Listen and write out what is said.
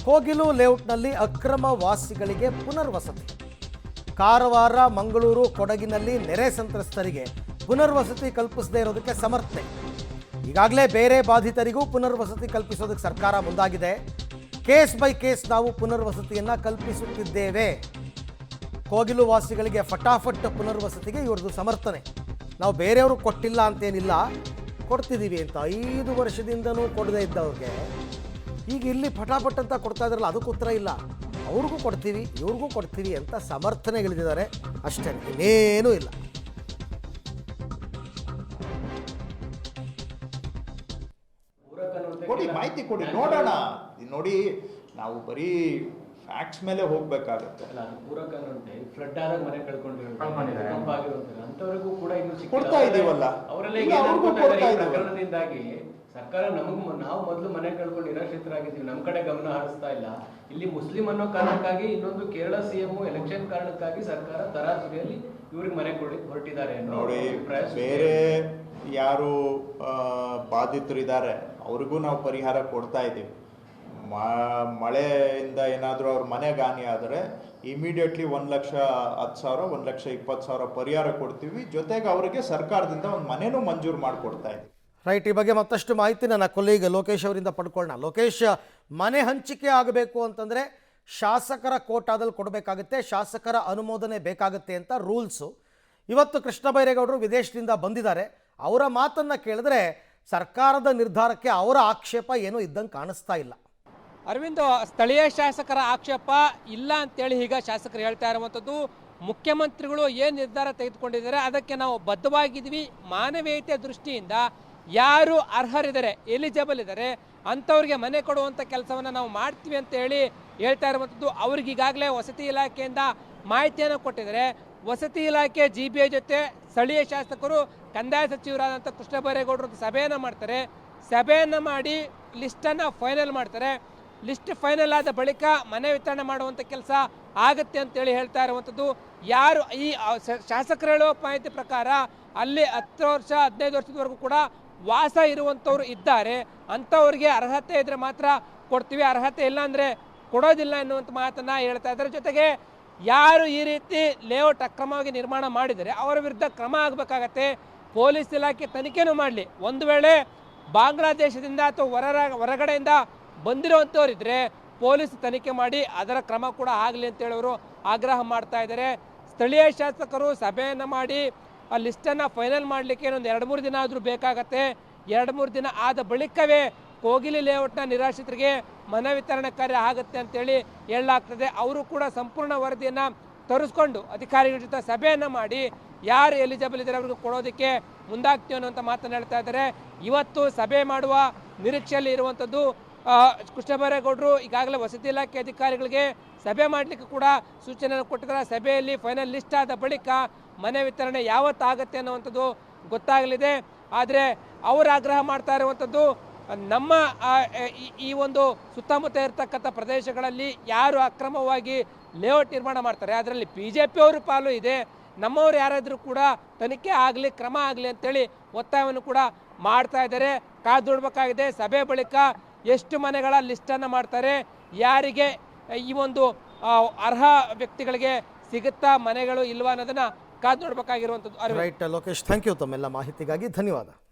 ಕೋಗಿಲು ಲೇಔಟ್ನಲ್ಲಿ ಅಕ್ರಮ ವಾಸಿಗಳಿಗೆ ಪುನರ್ವಸತಿ. ಕಾರವಾರ, ಮಂಗಳೂರು, ಕೊಡಗಿನಲ್ಲಿ ನೆರೆ ಸಂತ್ರಸ್ತರಿಗೆ ಪುನರ್ವಸತಿ ಕಲ್ಪಿಸದೇ ಇರೋದಕ್ಕೆ ಸಮರ್ಥನೆ. ಈಗಾಗಲೇ ಬೇರೆ ಬಾಧಿತರಿಗೂ ಪುನರ್ವಸತಿ ಕಲ್ಪಿಸೋದಕ್ಕೆ ಸರ್ಕಾರ ಮುಂದಾಗಿದೆ. ಕೇಸ್ ಬೈ ಕೇಸ್ ನಾವು ಪುನರ್ವಸತಿಯನ್ನು ಕಲ್ಪಿಸುತ್ತಿದ್ದೇವೆ. ಕೋಗಿಲು ವಾಸಿಗಳಿಗೆ ಫಟಾಫಟ್ ಪುನರ್ವಸತಿಗೆ ಇವ್ರದ್ದು ಸಮರ್ಥನೆ. ನಾವು ಬೇರೆಯವರು ಕೊಟ್ಟಿಲ್ಲ ಅಂತೇನಿಲ್ಲ, ಕೊಡ್ತಿದ್ದೀವಿ ಅಂತ 5 ವರ್ಷದಿಂದನೂ ಕೊಡದೇ ಇದ್ದವ್ರಿಗೆ ಈಗ ಇಲ್ಲಿ ಫಟಾಫಟ್ ಅಂತ ಕೊಡ್ತಾ ಇದ್ರಲ್ಲ, ಅದಕ್ಕೆ ಉತ್ತರ ಇಲ್ಲ. ಅವ್ರಿಗೂ ಕೊಡ್ತೀವಿ, ಇವ್ರಿಗೂ ಕೊಡ್ತೀವಿ ಅಂತ ಸಮರ್ಥನೆಗಳಿದ್ದಾರೆ ಅಷ್ಟೇ, ಇನ್ನೇನೂ ಇಲ್ಲ. ಕೊಡಿ, ಮಾಹಿತಿ ಕೊಡಿ, ನೋಡೋಣ. ನೋಡಿ, ನಾವು ಬರೀ ಫ್ಯಾಕ್ಟ್ಸ್ ಮೇಲೆ ಹೋಗ್ಬೇಕಾಗತ್ತೆ. ಫ್ಲಡ್ ಆದಾಗ ಮನೆ ಕಳ್ಕೊಂಡಿರೋಂಥವ್ರಿಗೂ ಕೂಡ ಇನ್ನು ಕೊಡ್ತಾ ಇದೀವಲ್ಲ, ಪ್ರಕರಣದಿಂದಾಗಿ ಸರ್ಕಾರ ನಾವು ಮೊದಲು ಮನೆ ಕಳ್ಕೊಂಡು ನಿರಾಶ್ರಿತರಾಗಿದ್ದೀವಿ, ನಮ್ಮ ಕಡೆ ಗಮನ ಹರಿಸ್ತಾ ಇಲ್ಲ. ಇಲ್ಲಿ ಮುಸ್ಲಿಂ ಅನ್ನೋ ಕಾರಣಕ್ಕಾಗಿ ಇನ್ನೊಂದು ಕೇರಳ ಸಿಎಂ ಎಲೆಕ್ಷನ್ ಕಾರಣಕ್ಕಾಗಿ ಸರ್ಕಾರ ತರಾತುರಿಯಲ್ಲಿ ಇವ್ರಿಗೆ ಮನೆ ಹೊರಟಿದ್ದಾರೆ. ನೋಡಿ, ಬೇರೆ ಯಾರು ಬಾಧಿತರಿದ್ದಾರೆ ಅವ್ರಿಗೂ ನಾವು ಪರಿಹಾರ ಕೊಡ್ತಾ ಇದ್ದೀವಿ. ಮಳೆಯಿಂದ ಏನಾದರೂ ಅವ್ರ ಮನೆಗೆ ಹಾನಿ ಆದರೆ ಇಮಿಡಿಯೇಟ್ಲಿ 1,10,000 1,20,000 ಪರಿಹಾರ ಕೊಡ್ತೀವಿ. ಜೊತೆಗೆ ಅವರಿಗೆ ಸರ್ಕಾರದಿಂದ ಒಂದು ಮನೆನೂ ಮಂಜೂರು ಮಾಡಿಕೊಡ್ತಾ ಇದ್ದೀವಿ. ರೈಟ್, ಈ ಬಗ್ಗೆ ಮತ್ತಷ್ಟು ಮಾಹಿತಿ ನನ್ನ ಕೊಲೀಗ್ ಲೋಕೇಶ್ ಅವರಿಂದ ಪಡ್ಕೊಳ್ಳೋಣ. ಲೋಕೇಶ್, ಮನೆ ಹಂಚಿಕೆ ಆಗಬೇಕು ಅಂತಂದರೆ ಶಾಸಕರ ಕೋಟಾದಲ್ಲಿ ಕೊಡಬೇಕಾಗುತ್ತೆ, ಶಾಸಕರ ಅನುಮೋದನೆ ಬೇಕಾಗುತ್ತೆ ಅಂತ ರೂಲ್ಸು. ಇವತ್ತು ಕೃಷ್ಣ ಬೈರೇಗೌಡರು ವಿದೇಶದಿಂದ ಬಂದಿದ್ದಾರೆ. ಅವರ ಮಾತನ್ನು ಕೇಳಿದ್ರೆ ಸರ್ಕಾರದ ನಿರ್ಧಾರಕ್ಕೆ ಅವರ ಆಕ್ಷೇಪ ಏನೂ ಇದ್ದಂಗೆ ಕಾಣಿಸ್ತಾ ಇಲ್ಲ. ಅರವಿಂದ್, ಸ್ಥಳೀಯ ಶಾಸಕರ ಆಕ್ಷೇಪ ಇಲ್ಲ ಅಂತೇಳಿ ಈಗ ಶಾಸಕರು ಹೇಳ್ತಾ ಇರುವಂಥದ್ದು. ಮುಖ್ಯಮಂತ್ರಿಗಳು ಏನು ನಿರ್ಧಾರ ತೆಗೆದುಕೊಂಡಿದ್ದಾರೆ ಅದಕ್ಕೆ ನಾವು ಬದ್ಧವಾಗಿದ್ದೀವಿ. ಮಾನವೀಯತೆ ದೃಷ್ಟಿಯಿಂದ ಯಾರು ಅರ್ಹರಿದ್ದಾರೆ, ಎಲಿಜಿಬಲ್ ಇದ್ದಾರೆ ಅಂಥವ್ರಿಗೆ ಮನೆ ಕೊಡುವಂಥ ಕೆಲಸವನ್ನು ನಾವು ಮಾಡ್ತೀವಿ ಅಂತ ಹೇಳಿ ಹೇಳ್ತಾ ಇರುವಂಥದ್ದು. ಅವ್ರಿಗೆ ಈಗಾಗಲೇ ವಸತಿ ಇಲಾಖೆಯಿಂದ ಮಾಹಿತಿಯನ್ನು ಕೊಟ್ಟಿದ್ದಾರೆ. ವಸತಿ ಇಲಾಖೆ GBI ಜೊತೆ ಸ್ಥಳೀಯ ಶಾಸಕರು ಕಂದಾಯ ಸಚಿವರಾದಂಥ ಕೃಷ್ಣ ಬೈರೇಗೌಡರು ಸಭೆಯನ್ನು ಮಾಡ್ತಾರೆ. ಸಭೆಯನ್ನು ಮಾಡಿ ಲಿಸ್ಟನ್ನು ಫೈನಲ್ ಮಾಡ್ತಾರೆ. ಲಿಸ್ಟ್ ಫೈನಲ್ ಆದ ಬಳಿಕ ಮನೆ ವಿತರಣೆ ಮಾಡುವಂಥ ಕೆಲಸ ಆಗುತ್ತೆ ಅಂತೇಳಿ ಹೇಳ್ತಾ ಇರುವಂಥದ್ದು. ಯಾರು ಈ ಶಾಸಕರು ಹೇಳುವ ಮಾಹಿತಿ ಪ್ರಕಾರ ಅಲ್ಲಿ 10 ವರ್ಷ 15 ವರ್ಷದವರೆಗೂ ಕೂಡ ವಾಸ ಇರುವಂಥವ್ರು ಇದ್ದಾರೆ. ಅಂಥವ್ರಿಗೆ ಅರ್ಹತೆ ಇದ್ದರೆ ಮಾತ್ರ ಕೊಡ್ತೀವಿ, ಅರ್ಹತೆ ಇಲ್ಲ ಅಂದರೆ ಕೊಡೋದಿಲ್ಲ ಎನ್ನುವಂಥ ಮಾತನ್ನು ಹೇಳ್ತಾ ಇದ್ದಾರೆ. ಜೊತೆಗೆ ಯಾರು ಈ ರೀತಿ ಲೇಔಟ್ ಅಕ್ರಮವಾಗಿ ನಿರ್ಮಾಣ ಮಾಡಿದರೆ ಅವರ ವಿರುದ್ಧ ಕ್ರಮ ಆಗಬೇಕಾಗತ್ತೆ. ಪೊಲೀಸ್ ಇಲಾಖೆ ತನಿಖೆನೂ ಮಾಡಲಿ. ಒಂದು ವೇಳೆ ಬಾಂಗ್ಲಾದೇಶದಿಂದ ಅಥವಾ ಹೊರಗಡೆಯಿಂದ ಬಂದಿರುವಂಥವ್ರಿದ್ರೆ ಪೊಲೀಸ್ ತನಿಖೆ ಮಾಡಿ ಅದರ ಕ್ರಮ ಕೂಡ ಆಗಲಿ ಅಂತೇಳಿ ಅವರು ಆಗ್ರಹ ಮಾಡ್ತಾ ಇದ್ದಾರೆ. ಸ್ಥಳೀಯ ಶಾಸಕರು ಸಭೆಯನ್ನು ಮಾಡಿ ಆ ಲಿಸ್ಟನ್ನು ಫೈನಲ್ ಮಾಡಲಿಕ್ಕೆ ಇನ್ನೊಂದು 2-3 ದಿನ ಆದರೂ ಬೇಕಾಗತ್ತೆ. 2-3 ದಿನ ಆದ ಬಳಿಕವೇ ಕೋಗಿಲಿ ಲೇಔಟ್ನ ನಿರಾಶ್ರಿತರಿಗೆ ಮನೆ ವಿತರಣೆ ಕಾರ್ಯ ಆಗುತ್ತೆ ಅಂತೇಳಿ ಹೇಳಲಾಗ್ತದೆ. ಅವರು ಕೂಡ ಸಂಪೂರ್ಣ ವರದಿಯನ್ನು ತರಿಸ್ಕೊಂಡು ಅಧಿಕಾರಿಗಳ ಜೊತೆ ಸಭೆಯನ್ನು ಮಾಡಿ ಯಾರು ಎಲಿಜಿಬಲ್ ಇದ್ದಾರೆ ಅವ್ರಿಗೆ ಕೊಡೋದಕ್ಕೆ ಮುಂದಾಗ್ತೀವಿ ಅನ್ನೋಂಥ ಮಾತನ್ನು ಹೇಳ್ತಾ ಇದ್ದಾರೆ. ಇವತ್ತು ಸಭೆ ಮಾಡುವ ನಿರೀಕ್ಷೆಯಲ್ಲಿ ಇರುವಂಥದ್ದು ಕೃಷ್ಣ ಬೈರೇಗೌಡರು. ಈಗಾಗಲೇ ವಸತಿ ಇಲಾಖೆ ಅಧಿಕಾರಿಗಳಿಗೆ ಸಭೆ ಮಾಡಲಿಕ್ಕೆ ಕೂಡ ಸೂಚನೆಯನ್ನು ಕೊಟ್ಟಿದ್ದಾರೆ. ಸಭೆಯಲ್ಲಿ ಫೈನಲ್ ಲಿಸ್ಟ್ ಆದ ಬಳಿಕ ಮನೆ ವಿತರಣೆ ಯಾವತ್ತಾಗತ್ತೆ ಅನ್ನುವಂಥದ್ದು ಗೊತ್ತಾಗಲಿದೆ. ಆದರೆ ಅವರು ಆಗ್ರಹ ಮಾಡ್ತಾ ಇರುವಂಥದ್ದು, ನಮ್ಮ ಈ ಒಂದು ಸುತ್ತಮುತ್ತ ಇರತಕ್ಕಂಥ ಪ್ರದೇಶಗಳಲ್ಲಿ ಯಾರು ಅಕ್ರಮವಾಗಿ ಲೇಔಟ್ ನಿರ್ಮಾಣ ಮಾಡ್ತಾರೆ ಅದರಲ್ಲಿ BJP ಅವರು ಪಾಲು ಇದೆ, ನಮ್ಮವರು ಯಾರಾದರೂ ಕೂಡ ತನಿಖೆ ಆಗಲಿ, ಕ್ರಮ ಆಗಲಿ ಅಂತೇಳಿ ಒತ್ತಾಯವನ್ನು ಕೂಡ ಮಾಡ್ತಾ ಇದ್ದಾರೆ. ಕಾದುಡಬೇಕಾಗಿದೆ. ಸಭೆ ಬಳಿಕ ಎಷ್ಟು ಮನೆಗಳ ಲಿಸ್ಟನ್ನು ಮಾಡ್ತಾರೆ, ಯಾರಿಗೆ ಈ ಒಂದು ಅರ್ಹ ವ್ಯಕ್ತಿಗಳಿಗೆ ಸಿಗುತ್ತಾ ಮನೆಗಳು ಇಲ್ವಾ ಅನ್ನೋದನ್ನು ಕಾದು ನೋಡಬೇಕಾಗಿರುವಂಥದ್ದು. Right Lokesh, thank you. ತಮ್ಮೆಲ್ಲ ಮಾಹಿತಿಗಾಗಿ ಧನ್ಯವಾದ.